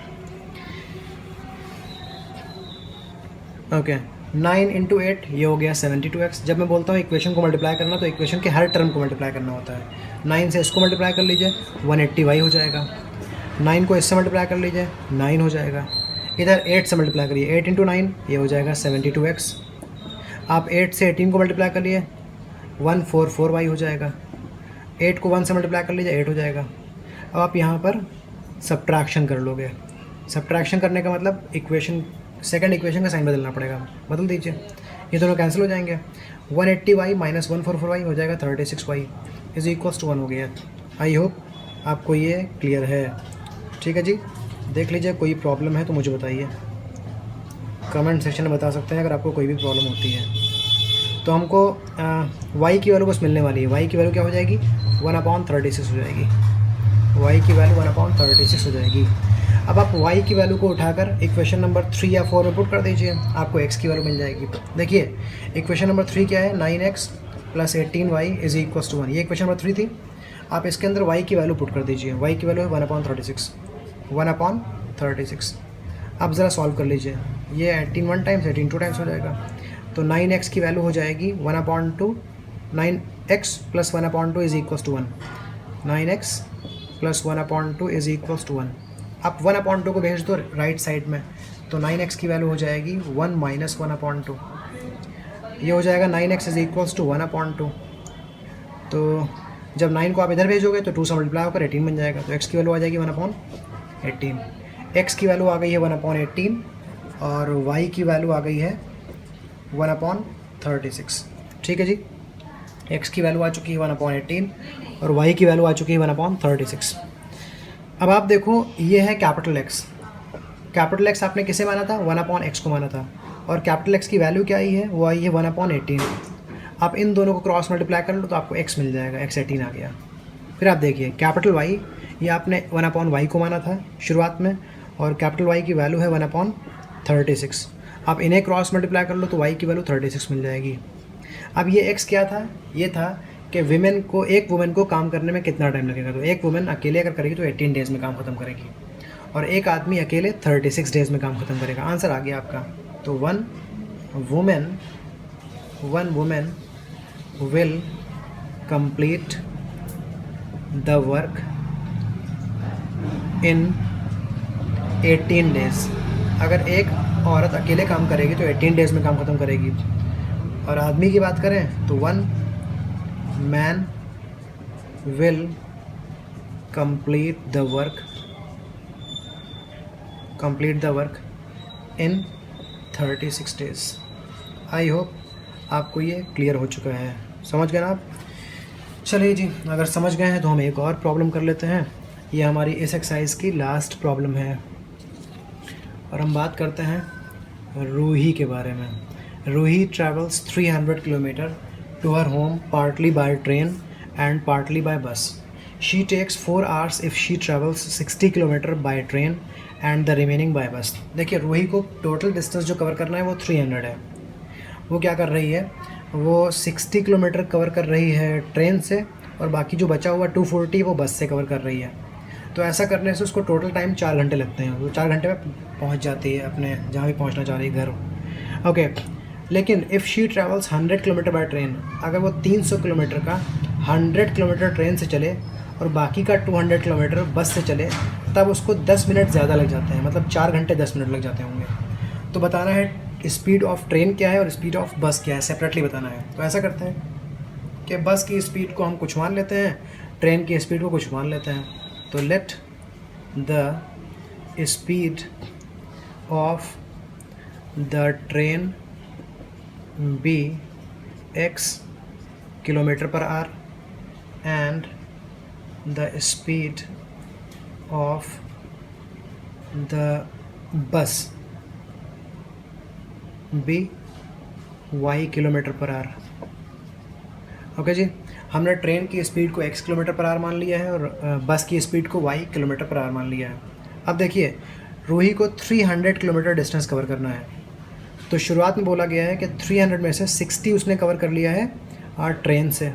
ओके, 9 इंटू 8 ये हो गया 72x। जब मैं बोलता हूँ इक्वेशन को मल्टीप्लाई करना तो इक्वेशन के हर टर्म को मल्टीप्लाई करना होता है। 9 से इसको मल्टीप्लाई कर लीजिए 180y हो जाएगा, 9 को इससे मल्टीप्लाई कर लीजिए 9 हो जाएगा, इधर 8 से मल्टीप्लाई करिए 8 इंटू 9 ये हो जाएगा 72x। आप 8 से 18 को मल्टीप्लाई कर लिए 144y हो जाएगा, 8 को 1 से मल्टीप्लाई कर लीजिए 8 हो जाएगा। अब आप यहाँ पर सब्ट्रैक्शन कर लोगे। सब्ट्रैक्शन करने का मतलब इक्वेशन सेकंड इक्वेशन का साइन बदलना पड़ेगा, बदल दीजिए, ये दोनों कैंसिल हो जाएंगे। 180y माइनस 144y हो जाएगा 36y इज इक्वल्स टू 1 हो गया। आई होप आपको ये क्लियर है। ठीक है जी, देख लीजिए, कोई प्रॉब्लम है तो मुझे बताइए, कमेंट सेक्शन में बता सकते हैं अगर आपको कोई भी प्रॉब्लम होती है। तो हमको y की वैल्यू बस मिलने वाली है। y की वैल्यू क्या हो जाएगी 1/36 हो जाएगी, y की वैल्यू 1/36 हो जाएगी। अब आप y की वैल्यू को उठाकर इक्वेशन नंबर 3 या 4 में पुट कर दीजिए, आपको x की वैल्यू मिल जाएगी। देखिए इक्वेशन नंबर 3 क्या है, 9x plus 18y is equals to 1, ये इक्वेशन नंबर 3 थी। आप इसके अंदर y की वैल्यू पुट कर दीजिए, y की वैल्यू है 1/36। आप ज़रा सॉल्व कर लीजिए, ये 18 1 टाइम्स 18 2 टाइम्स हो जाएगा। तो 9x की वैल्यू हो जाएगी 1/2, 9x plus 1/2 is equals to 1, 9x plus 1/2 is equals to 1। आप 1/2 को भेज दो राइट साइड में, तो 9x की वैल्यू हो जाएगी 1 माइनस 1/2, ये हो जाएगा 9x इज इक्वल्स टू 1/2। तो जब 9 को आप इधर भेजोगे तो 2 से मल्टीप्लाई होकर 18 बन जाएगा, तो x की वैल्यू आ जाएगी 1/18। x की वैल्यू आ गई है 1/18 और y की वैल्यू आ गई है 1/36। ठीक है जी, x की वैल्यू आ चुकी है 1/18 और y की वैल्यू आ चुकी है 1/36। अब आप देखो, ये है कैपिटल X। कैपिटल X आपने किसे माना था, 1/x को माना था, और कैपिटल X की वैल्यू क्या आई है, वो आई है 1/18। आप इन दोनों को क्रॉस मल्टीप्लाई कर लो तो आपको x मिल जाएगा, x 18 आ गया। फिर आप देखिए कैपिटल Y, ये आपने 1/y को माना था शुरुआत में, और कैपिटल Y की वैल्यू है 1/36। आप इन्हें क्रॉस मल्टीप्लाई कर लो तो y की वैल्यू 36 मिल जाएगी। अब ये x क्या था, ये था कि एक वुमेन को काम करने में कितना टाइम लगेगा। तो एक वुमेन अकेले अगर करेगी तो 18 डेज़ में काम ख़त्म करेगी, और एक आदमी अकेले 36 डेज़ में काम ख़त्म करेगा। आंसर आ गया आपका। तो one women will complete the work in 18 days. अगर एक औरत अकेले काम करेगी तो 18 डेज़ में काम ख़त्म करेगी। और आदमी की बात करें तो 1 man will complete the work in 36 days। I hope आपको ये क्लियर हो चुका है, समझ गए ना आप। चलिए जी, अगर समझ गए हैं तो हम एक और प्रॉब्लम कर लेते हैं। ये हमारी इस एक्सरसाइज की लास्ट प्रॉब्लम है और हम बात करते हैं रूही के बारे में। Ruhi travels 300 kilometre to her home partly by train and partly by bus. She takes 4 hours if she travels 60 km by train and the remaining by bus। देखिए रूही को टोटल डिस्टेंस जो कवर करना है वो 300 है। वो क्या कर रही है, वो 60 किलोमीटर कवर कर रही है ट्रेन से, और बाकी जो बचा हुआ 240 वो बस से कवर कर रही है। तो ऐसा करने से उसको टोटल टाइम 4 घंटे लगते हैं। वो 4 घंटे में पहुंच जाती है अपने जहाँ भी पहुंचना चाह रही है, घर। ओके, लेकिन if she travels 100 kilometre by train, अगर वो 300 किलोमीटर का 100 किलोमीटर ट्रेन से चले और बाकी का 200 किलोमीटर बस से चले, तब उसको 10 मिनट ज़्यादा लग जाते हैं, मतलब 4 घंटे 10 मिनट लग जाते होंगे। तो बताना है स्पीड ऑफ ट्रेन क्या है और स्पीड ऑफ बस क्या है, सेपरेटली बताना है। तो ऐसा करते हैं कि बस की स्पीड को हम कुछ मान लेते हैं, ट्रेन की स्पीड को कुछ मान लेते हैं। तो let the speed of the train be x kilometer per hour and the speed of the bus be y kilometer per hour। Okay जी, हमने ट्रेन की स्पीड को x किलोमीटर पर आवर मान लिया है और बस की स्पीड को y किलोमीटर पर आवर मान लिया है। अब देखिए, रूही को 300 किलोमीटर डिस्टेंस कवर करना है। तो शुरुआत में बोला गया है कि 300 में से 60 उसने कवर कर लिया है ट्रेन से,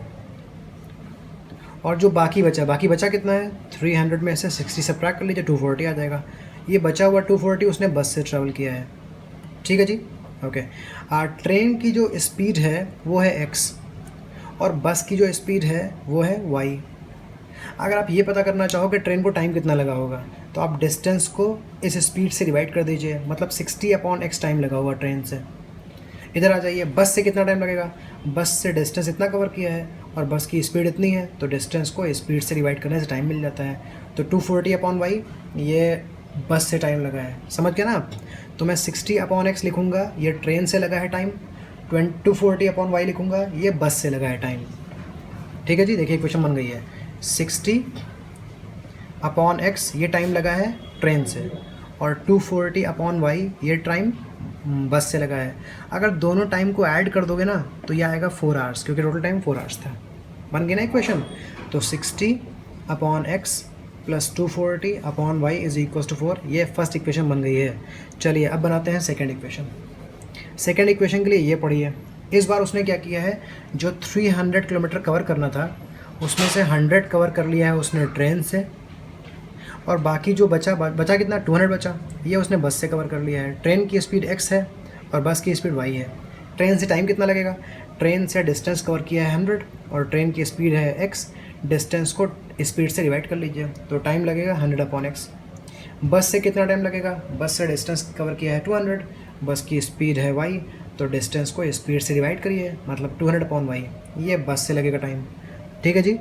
और जो बाकी बचा कितना है, 300 में से 60 सब्ट्रैक्ट कर लीजिए, 240 आ जाएगा। ये बचा हुआ 240 उसने बस से ट्रैवल किया है। ठीक है जी, ओके। ट्रेन की जो स्पीड है वो है x और बस की जो स्पीड है वो है y। अगर आप ये पता करना चाहो कि ट्रेन को टाइम कितना लगा होगा, तो आप डिस्टेंस को इस स्पीड से डिवाइड कर दीजिए, मतलब 60/x टाइम लगा हुआ ट्रेन से। इधर आ जाइए, बस से कितना टाइम लगेगा, बस से डिस्टेंस इतना कवर किया है और बस की स्पीड इतनी है, तो डिस्टेंस को स्पीड से डिवाइड करने से टाइम मिल जाता है। तो 240/y ये बस से टाइम लगा है, समझ गया ना आप। तो मैं 60/x लिखूँगा, ये ट्रेन से लगा है टाइम। 240/y लिखूँगा, ये बस से लगा है टाइम। ठीक है जी, देखिए इक्वेशन बन गई है। 60/x ये टाइम लगा है ट्रेन से, और 240/y ये टाइम बस से लगा है। अगर दोनों टाइम को ऐड कर दोगे ना तो ये आएगा 4 आवर्स, क्योंकि टोटल टाइम 4 आवर्स था। बन गया ना इक्वेशन। तो 60/x plus 240/y is equal to 4, ये फर्स्ट इक्वेशन बन गई है। चलिए अब बनाते हैं सेकेंड इक्वेशन। सेकेंड इक्वेशन के लिए ये पढ़िए, इस बार उसने क्या किया है, जो 300 किलोमीटर कवर करना था उसमें से 100 कवर कर लिया है उसने ट्रेन से, और बाकी जो बचा कितना, 200 बचा, ये उसने बस से कवर कर लिया है। ट्रेन की स्पीड x है और बस की स्पीड y है। ट्रेन से टाइम कितना लगेगा, ट्रेन से डिस्टेंस कवर किया है 100 और ट्रेन की स्पीड है x, डिस्टेंस को स्पीड से डिवाइड कर लीजिए तो टाइम लगेगा 100/x। बस से कितना टाइम लगेगा, बस से डिस्टेंस कवर किया है 200, बस की स्पीड है y, तो डिस्टेंस को स्पीड से डिवाइड करिए, मतलब 200/y, ये बस से लगेगा टाइम। ठीक है जी,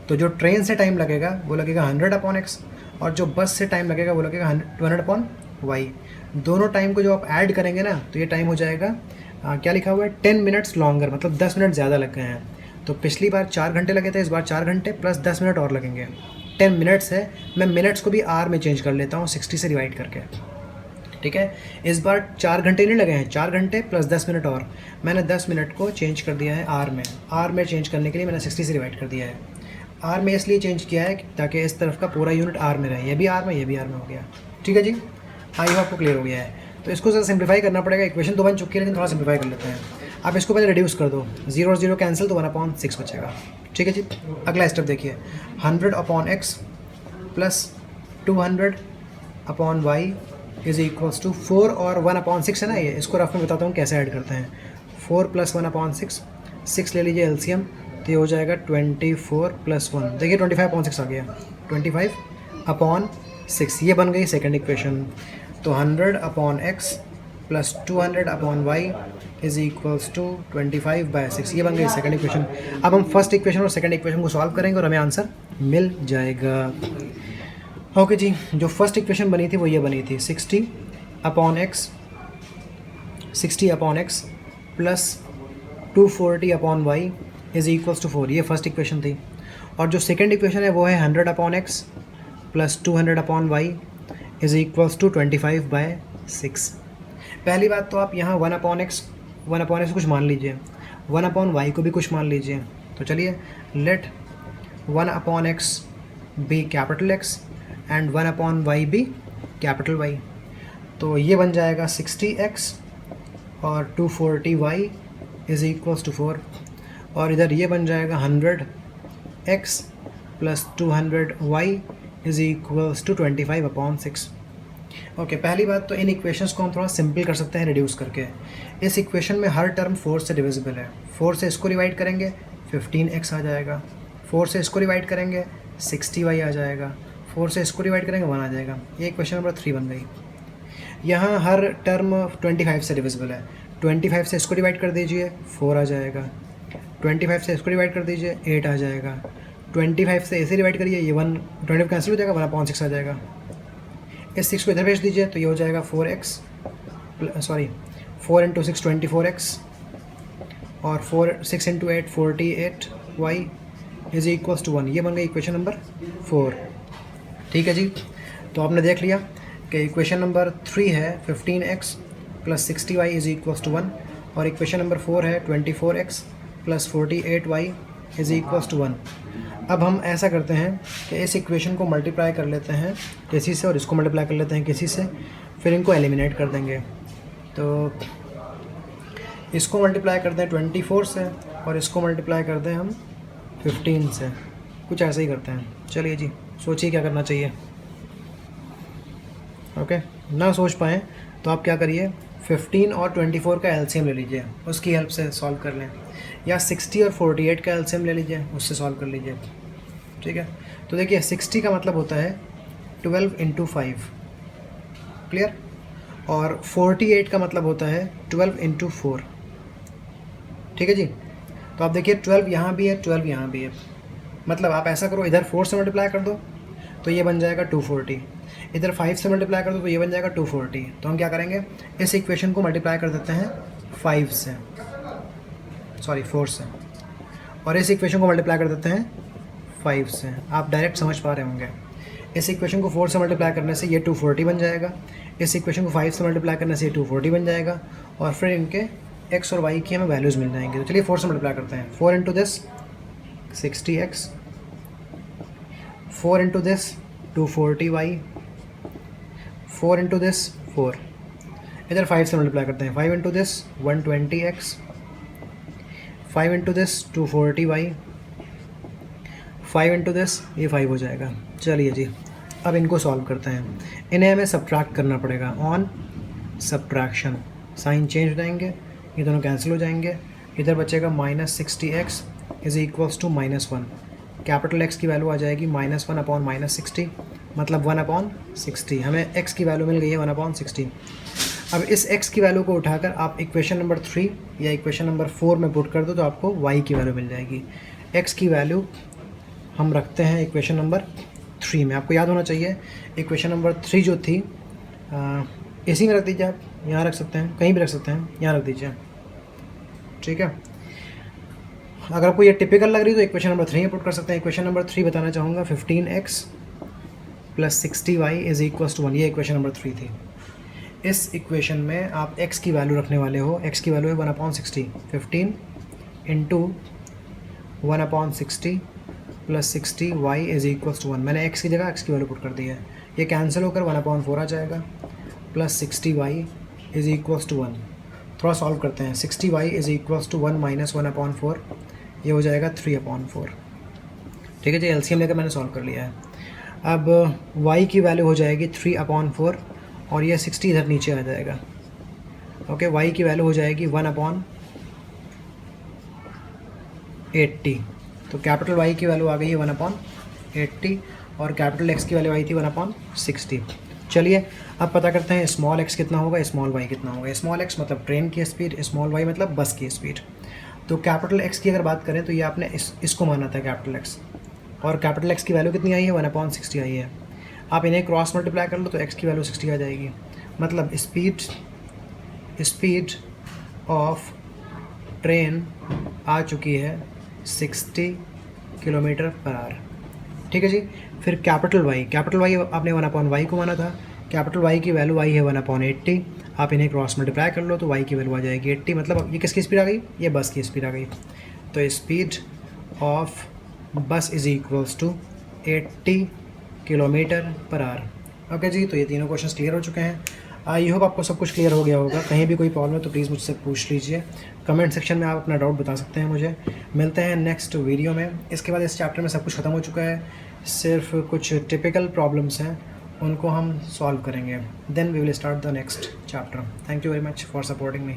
तो जो ट्रेन से टाइम लगेगा वो लगेगा 100/x, और जो बस से टाइम लगेगा वो लगेगा 200/y। दोनों टाइम को जो आप ऐड करेंगे ना तो ये टाइम हो जाएगा क्या लिखा हुआ है, 10 मिनट्स लॉन्गर, मतलब 10 मिनट ज़्यादा लग गए हैं। तो पिछली बार 4 घंटे लगे थे, इस बार 4 घंटे प्लस 10 मिनट और लगेंगे। 10 मिनट्स है, मैं मिनट्स को भी आर में चेंज कर लेता हूँ 60 से डिवाइड करके। ठीक है, इस बार 4 घंटे नहीं लगे हैं, 4 घंटे प्लस 10 मिनट और, मैंने 10 मिनट को चेंज कर दिया है आर में। आर में चेंज करने के लिए मैंने 60 से डिवाइड कर दिया है। आर में इसलिए चेंज किया है ताकि इस तरफ का पूरा यूनिट आर में रहे, ये भी आर में, ये भी आर में हो गया। ठीक है जी, आई होप आपको क्लियर हो गया है। तो इसको ज़रा सिंप्लीफाई करना पड़ेगा, इक्वेशन तो बन चुकी है लेकिन थोड़ा सिंप्लीफाई कर लेते हैं। आप इसको पहले रिड्यूस कर दो, 0 और 0 कैंसिल, तो 1/6 बचेगा। ठीक है जी, अगला स्टेप देखिए, 100/x plus 200/y is equals to 4 और 1/6 है ना, ये इसको रफ में बताता हूँ कैसे ऐड करते हैं। 4 + 1/6, 6 ले लीजिए एलसीएम, तो ये हो जाएगा 24 + 1, देखिए 25/6 आ गया, 25/6, ये बन गई सेकंड इक्वेशन। तो 100/x plus 200/y is equals to 25/6, ये बन गई सेकंड इक्वेशन। अब हम फर्स्ट इक्वेशन और सेकंड इक्वेशन को सॉल्व करेंगे और हमें आंसर मिल जाएगा। ओके जी, जो फर्स्ट इक्वेशन बनी थी वो ये बनी थी, 60/x plus 240/y is equals to 4, ये फर्स्ट इक्वेशन थी। और जो सेकंड इक्वेशन है वो है 100/x plus 200/y is equals to 25/6। पहली बात तो आप यहाँ 1/x कुछ मान लीजिए, 1/y को भी कुछ मान लीजिए। तो चलिए, let 1/x be capital X and 1/y be capital Y। तो ये बन जाएगा 60x और 240y इज इक्वल्स टू 4, और इधर ये बन जाएगा 100x plus 200y is equals to 25/6। Okay, पहली बात तो इन इक्वेशंस को हम थोड़ा सिंपल कर सकते हैं रिड्यूस करके। इस इक्वेशन में हर टर्म 4 से डिविजिबल है, 4 से इसको डिवाइड करेंगे 15x आ जाएगा, 4 से इसको डिवाइड करेंगे 60y आ जाएगा, 4 से इसको डिवाइड करेंगे 1 आ जाएगा। ये इक्वेशन नंबर 3 बन गई। यहाँ हर टर्म 25 से डिविजिबल है, 25 से इसको डिवाइड कर दीजिए 4 आ जाएगा, 25 से इसको डिवाइड कर दीजिए 8 आ जाएगा, 25 से ऐसे डिवाइड करिए, ये 1 25 कैंसिल हो जाएगा, 1/6 आ जाएगा। इस 6 को इधर भेज दीजिए तो ये हो जाएगा 4 × 6 24x, और 6 × 8 48y इज इक्वल्स टू 1, ये बन गई इक्वेशन नंबर 4। ठीक है जी, तो आपने देख लिया कि इक्वेशन नंबर 3 है 15x plus 60y is equals to 1, और इक्वेशन नंबर 4 है 24x plus 48y is equals to 1। अब हम ऐसा करते हैं कि इस इक्वेशन को मल्टीप्लाई कर लेते हैं किसी से और इसको मल्टीप्लाई कर लेते हैं किसी से, फिर इनको एलिमिनेट कर देंगे। तो इसको मल्टीप्लाई करते हैं 24 से और इसको मल्टीप्लाई करते हैं हम 15 से, कुछ ऐसे ही करते हैं। चलिए जी, सोचिए क्या करना चाहिए। ओके, ना सोच पाएँ तो आप क्या करिए, 15 और 24 का एलसीएम ले लीजिए, उसकी हेल्प से सॉल्व कर लें, या 60 और 48 का एलसीएम ले लीजिए, उससे सॉल्व कर लीजिए। ठीक है, तो देखिए 60 का मतलब होता है 12 इंटू 5, क्लियर, और 48 का मतलब होता है 12 इंटू 4। ठीक है जी, तो आप देखिए 12 यहाँ भी है, 12 यहाँ भी है, मतलब आप ऐसा करो, इधर 4 से मल्टीप्लाई कर दो तो ये बन जाएगा 240, इधर 5 से मल्टीप्लाई कर दो तो ये बन जाएगा 240। तो हम क्या करेंगे, इस इक्वेशन को मल्टीप्लाई कर देते हैं 4 से, और इस इक्वेशन को मल्टीप्लाई कर देते हैं 5 से। आप डायरेक्ट समझ पा रहे होंगे, इस इक्वेशन को 4 से मल्टीप्लाई करने से ये 240 बन जाएगा, इस इक्वेशन को 5 से मल्टीप्लाई करने से ये 240 बन जाएगा, और फिर इनके x और y की हमें वैल्यूज़ मिल जाएंगी। तो चलिए 4 से मल्टीप्लाई करते हैं, 4 into this 60x, 4 into this 240y, 4 into this 4, इधर 5 से मल्टीप्लाई करते हैं, 5 into this 120x, 5 into this 240y, 5 into this ये 5 हो जाएगा। चलिए जी, अब इनको सॉल्व करते हैं, इन्हें हमें सब्ट्रैक्ट करना पड़ेगा, ऑन सब्ट्रैक्शन, साइन चेंज हो जाएंगे, ये दोनों कैंसिल हो जाएंगे, इधर बचेगा -60x is equals to -1, capital X की वैल्यू आ जाएगी -1 अपॉन -60, मतलब 1/60, हमें x की वैल्यू मिल गई है 1/60। अब इस x की वैल्यू को उठाकर आप इक्वेशन नंबर 3 या इक्वेशन नंबर 4 में पुट कर दो तो आपको y की वैल्यू मिल जाएगी। x की वैल्यू हम रखते हैं इक्वेशन नंबर 3 में, आपको याद होना चाहिए इक्वेशन नंबर 3 जो थी, इसी में रख दीजिए, आप यहाँ रख सकते हैं, कहीं भी रख सकते हैं, यहाँ रख दीजिए। ठीक है, अगर आपको ये टिपिकल लग रही है तो इक्वेशन नंबर 3 में पुट कर सकते हैं। इक्वेशन नंबर 3 बताना चाहूँगा, 15x plus 60y is equals to 1, ये इक्वेशन नंबर 3 थी। इस इक्वेशन में आप x की वैल्यू रखने वाले हो, x की वैल्यू है 1/60, 15 into 1/60 plus 60y is equals to 1, मैंने x की जगह x की वैल्यू पुट कर दी है, ये कैंसिल होकर 1/4 आ जाएगा, plus 60y is equals to 1। थोड़ा सॉल्व करते हैं, 60y is equals to 1 minus 1/4, ये हो जाएगा 3/4। ठीक है जी, एलसीएम लेकर मैंने सॉल्व कर लिया है। अब y की वैल्यू हो जाएगी 3/4 और ये 60 इधर नीचे आ जाएगा। ओके, y की वैल्यू हो जाएगी 1/80, तो कैपिटल Y की वैल्यू आ गई है 1/80 और कैपिटल X की वैल्यू आई थी 1/60। चलिए अब पता करते हैं स्मॉल x कितना होगा, स्मॉल y कितना होगा। स्मॉल x मतलब ट्रेन की स्पीड, स्मॉल y मतलब बस की स्पीड। तो कैपिटल X की अगर बात करें तो ये आपने इसको माना था कैपिटल X, और कैपिटल X की वैल्यू कितनी आई है, 1/60 आई है। आप इन्हें क्रॉस मल्टीप्लाई कर लो तो x की वैल्यू 60 आ जाएगी, मतलब स्पीड ऑफ ट्रेन आ चुकी है 60 किलोमीटर पर आवर। ठीक है जी, फिर कैपिटल Y आपने 1/y को माना था, कैपिटल Y की वैल्यू आई है 1/80, आप इन्हें क्रॉस मल्टीप्लाई कर लो तो y की वैल्यू आ जाएगी 80, मतलब ये किसकी स्पीड आ गई, ये बस की स्पीड आ गई। तो speed of bus is equals to 80 kilometre per hour. Okay जी, तो ये तीनों क्वेश्चंस क्लियर हो चुके हैं। आई होप आपको सब कुछ क्लियर हो गया होगा। कहीं भी कोई प्रॉब्लम है तो प्लीज़ मुझसे पूछ लीजिए, कमेंट सेक्शन में आप अपना डाउट बता सकते हैं मुझे। मिलते हैं नेक्स्ट वीडियो में। इसके बाद इस चैप्टर में सब कुछ ख़त्म हो चुका है, सिर्फ कुछ टिपिकल प्रॉब्लम्स हैं, उनको हम सॉल्व करेंगे। Then we will start the next chapter. Thank you very much for supporting me.